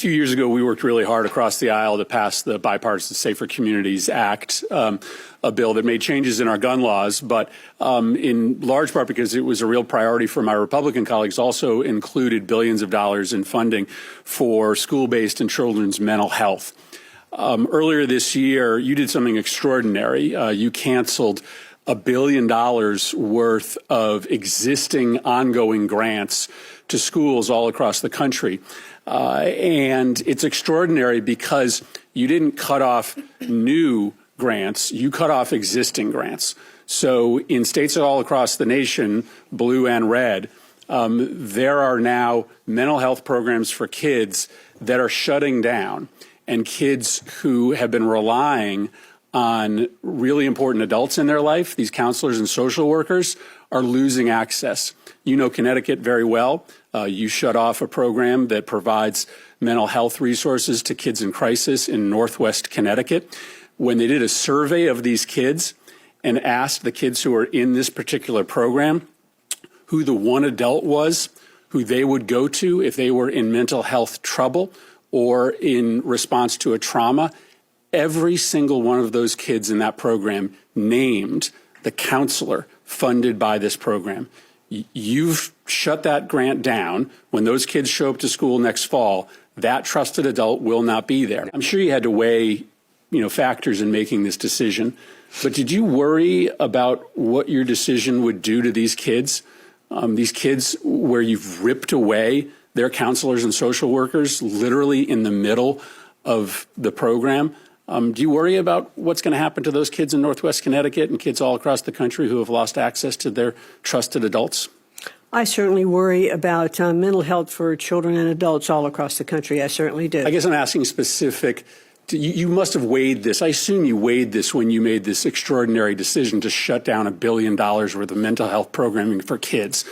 few years ago, we worked really hard across the aisle to pass the Bipartisan Safer Communities Act, a bill that made changes in our gun laws, but in large part because it was a real priority for my Republican colleagues, also included billions of dollars in funding for school-based and children's mental health. Earlier this year, you did something extraordinary. You canceled $1 billion worth of existing ongoing grants to schools all across the country. And it's extraordinary because you didn't cut off new grants, you cut off existing grants. So in states all across the nation, blue and red, there are now mental health programs for kids that are shutting down, and kids who have been relying on really important adults in their life, these counselors and social workers, are losing access. You know Connecticut very well. You shut off a program that provides mental health resources to kids in crisis in Northwest Connecticut. When they did a survey of these kids and asked the kids who are in this particular program who the one adult was who they would go to if they were in mental health trouble or in response to a trauma, every single one of those kids in that program named the counselor funded by this program. You've shut that grant down. When those kids show up to school next fall, that trusted adult will not be there. I'm sure you had to weigh, factors in making this decision, but did you worry about what your decision would do to these kids where you've ripped away their counselors and social workers literally in the middle of the program? Do you worry about what's going to happen to those kids in Northwest Connecticut and kids all across the country who have lost access to their trusted adults? I certainly worry about mental health for children and adults all across the country. I certainly do. I guess I'm asking specific. You must have weighed this. I assume you weighed this when you made this extraordinary decision to shut down $1 billion worth of mental health programming for kids.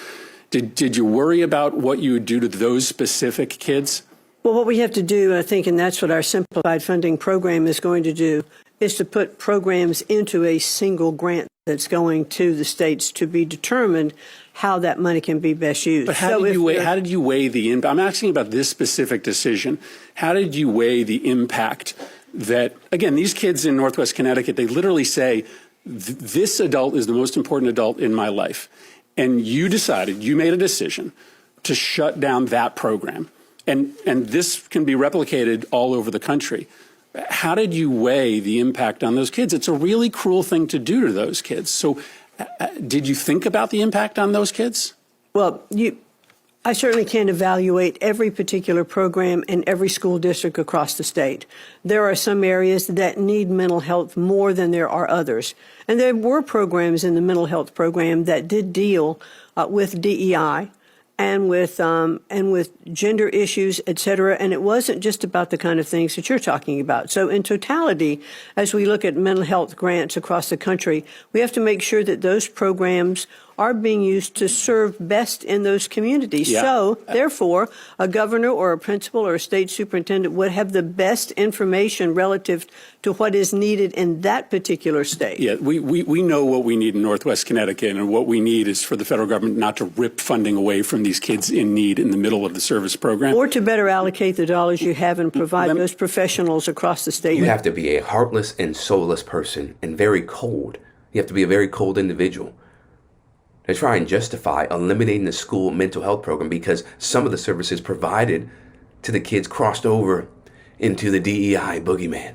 Did you worry about what you would do to those specific kids? Well, what we have to do, I think, and that's what our simplified funding program is going to do, is to put programs into a single grant that's going to the states to be determined how that money can be best used. But how did you weigh the impact? I'm asking about this specific decision. How did you weigh the impact that, again, these kids in Northwest Connecticut, they literally say, this adult is the most important adult in my life. And you made a decision to shut down that program. And this can be replicated all over the country. How did you weigh the impact on those kids? It's a really cruel thing to do to those kids. So did you think about the impact on those kids? Well, I certainly can't evaluate every particular program in every school district across the state. There are some areas that need mental health more than there are others. And there were programs in the mental health program that did deal with DEI and with gender issues, et cetera. And it wasn't just about the kind of things that you're talking about. So in totality, as we look at mental health grants across the country, we have to make sure that those programs are being used to serve best in those communities. Yeah. So, therefore, a governor or a principal or a state superintendent would have the best information relative to what is needed in that particular state. Yeah, we know what we need in Northwest Connecticut, and what we need is for the federal government not to rip funding away from these kids in need in the middle of the service program. Or to better allocate the dollars you have and provide those professionals across the state. You have to be a heartless and soulless person and very cold. You have to be a very cold individual to try and justify eliminating the school mental health program because some of the services provided to the kids crossed over into the DEI boogeyman.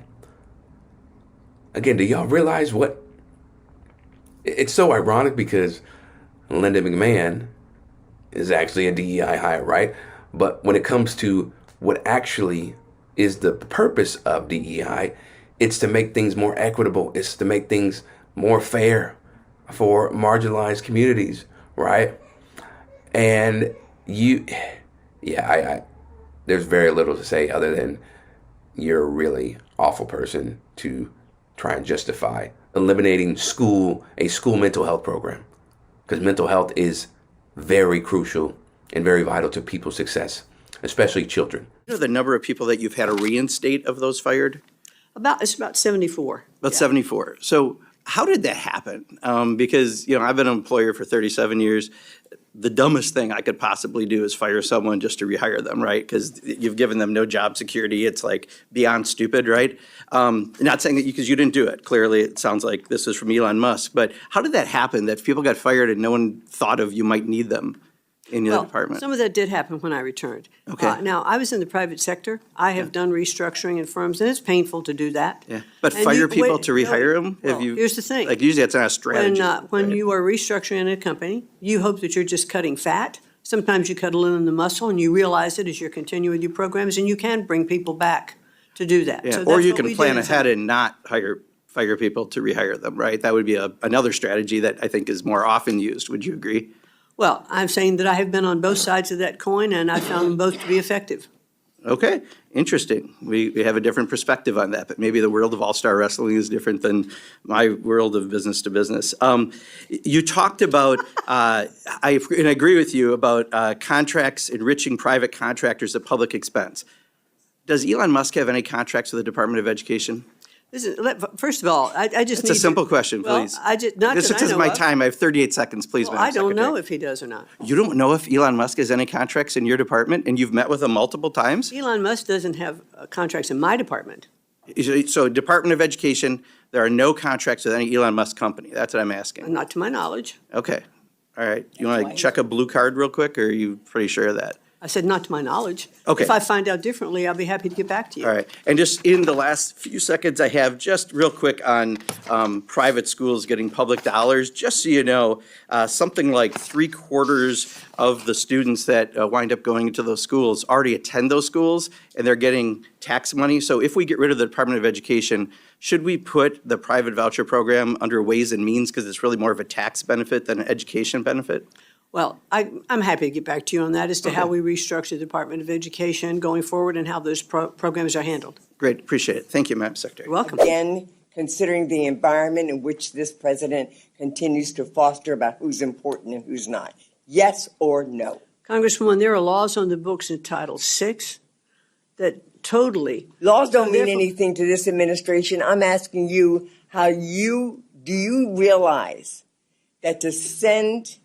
Again, do y'all realize what? It's so ironic because Linda McMahon is actually a DEI hire, right? But when it comes to what actually is the purpose of DEI, it's to make things more equitable. It's to make things more fair for marginalized communities, right? And there's very little to say other than you're a really awful person to try and justify eliminating a school mental health program, because mental health is very crucial and very vital to people's success, especially children. You know the number of people that you've had to reinstate of those fired? It's about 74. About 74. So how did that happen? Because, I've been an employer for 37 years. the dumbest thing I could possibly do is fire someone just to rehire them, right? Because you've given them no job security. It's like beyond stupid, right? Not saying that because you didn't do it. Clearly, it sounds like this was from Elon Musk. But how did that happen, that people got fired and no one thought of you might need them in your department? Some of that did happen when I returned. Okay. Now, I was in the private sector. I have done restructuring in firms, and it's painful to do that. Yeah, but And fire people to rehire them? Well, here's the thing. Like, usually that's not a strategy. When right? you are restructuring in a company, you hope that you're just cutting fat. Sometimes you cut a little in the muscle, and you realize it as you're continuing with your programs, and you can bring people back to do that. Yeah, So or that's you what can we plan did. ahead and not fire people to rehire them, right? That would be another strategy that I think is more often used. Would you agree? Well, I'm saying that I have been on both sides of that coin, and I found them both to be effective. Okay, interesting. We have a different perspective on that, but maybe the world of all-star wrestling is different than my world of business to business. You talked about, and I agree with you, about contracts enriching private contractors at public expense. Does Elon Musk have any contracts with the Department of Education? First of all, I just It's a simple question, please. This is my time. I have 38 seconds, please, Well, Madam I don't Secretary. know if he does or not. You don't know if Elon Musk has any contracts in your department, and you've met with him multiple times? Elon Musk doesn't have contracts in my department. So Department of Education, there are no contracts with any Elon Musk company. That's what I'm asking. Not to my knowledge. Okay. All right. You want to check a blue card real quick, or are you pretty sure of that? I said not to my knowledge. Okay. If I find out differently, I'll be happy to get back to you. All right. And just in the last few seconds I have, just real quick on private schools getting public dollars, just so you know, something like 3/4 of the students that wind up going into those schools already attend those schools, and they're getting tax money. So if we get rid of the Department of Education, should we put the private voucher program under Ways and Means, because it's really more of a tax benefit than an education benefit? Well, I'm happy to get back to you on that as to how we restructure the Department of Education going forward and how those programs are handled. Great. Appreciate it. Thank you, Madam Secretary. You're welcome. Again, considering the environment in which this president continues to foster about who's important and who's not. Yes or no? Congresswoman, there are laws on the books in Title VI that totally. Laws don't mean Therefore- anything to this administration. I'm asking you do you realize that to send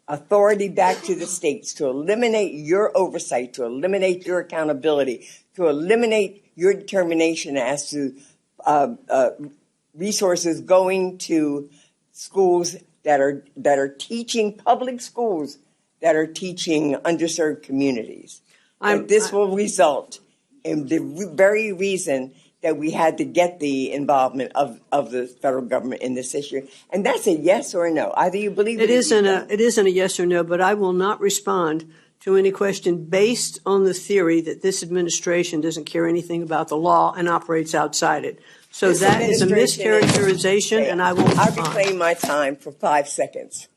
authority back to the states, to eliminate your oversight, to eliminate your accountability, to eliminate your determination as to resources going to schools that are teaching, public schools that are teaching underserved communities. This will result in the very reason that we had to get the involvement of the federal government in this issue. And that's a yes or a no. Either you believe It isn't a yes or no, but I will not respond to any question based on the theory that this administration doesn't care anything about the law and operates outside it. So This that is a administration mischaracterization, and I won't I'll respond. reclaim my time for 5 seconds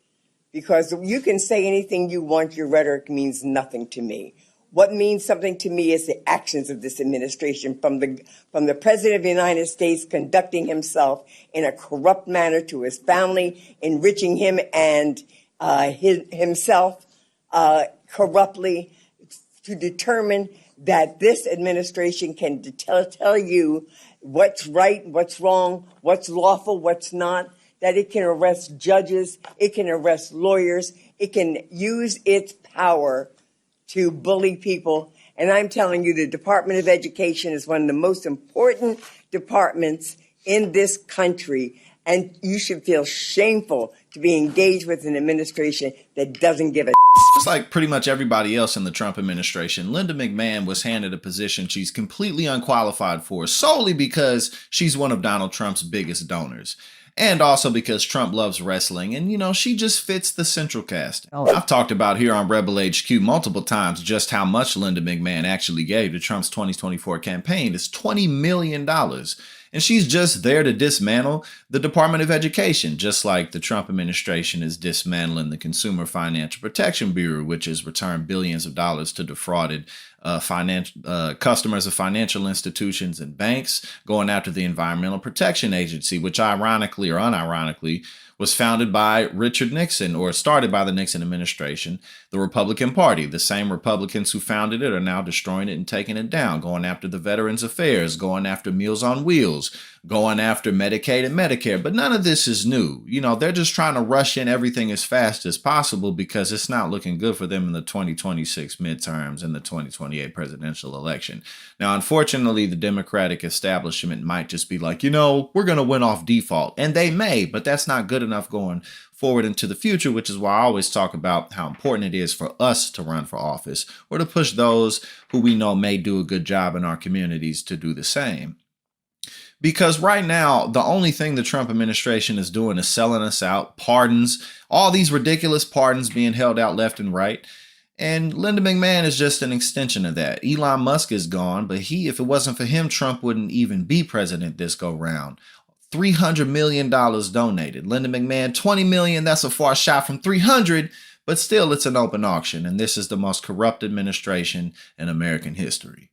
because you can say anything you want. Your rhetoric means nothing to me. What means something to me is the actions of this administration, from the President of the United States conducting himself in a corrupt manner to his family, enriching him and himself corruptly, to determine that this administration can tell you what's right, what's wrong, what's lawful, what's not, that it can arrest judges, it can arrest lawyers, it can use its power to bully people. And I'm telling you, the Department of Education is one of the most important departments in this country. And you should feel shameful to be engaged with an administration that doesn't give a Just like pretty much everybody else in the Trump administration, Linda McMahon was handed a position she's completely unqualified for solely because she's one of Donald Trump's biggest donors. And also because Trump loves wrestling and, she just fits the central cast. I've talked about here on Rebel HQ multiple times just how much Linda McMahon actually gave to Trump's 2024 campaign. It's $20 million. And she's just there to dismantle the Department of Education, just like the Trump administration is dismantling the Consumer Financial Protection Bureau, which has returned billions of dollars to defrauded customers of financial institutions and banks, going after the Environmental Protection Agency, which ironically or unironically was founded by Richard Nixon, or started by the Nixon administration, the Republican Party. The same Republicans who founded it are now destroying it and taking it down, going after the Veterans Affairs, going after Meals on Wheels, going after Medicaid and Medicare. But none of this is new. You know, they're just trying to rush in everything as fast as possible because it's not looking good for them in the 2026 midterms and the 2028 presidential election. Now, unfortunately, the Democratic establishment might just be like, you know, we're going to win off default. And they may, but that's not good enough going forward into the future, which is why I always talk about how important it is for us to run for office or to push those who we know may do a good job in our communities to do the same. Because right now, the only thing the Trump administration is doing is selling us out, pardons, all these ridiculous pardons being held out left and right. And Linda McMahon is just an extension of that. Elon Musk is gone, but if it wasn't for him, Trump wouldn't even be president this go round. $300 million donated. Linda McMahon, $20 million. That's a far shot from 300, but still it's an open auction. And this is the most corrupt administration in American history.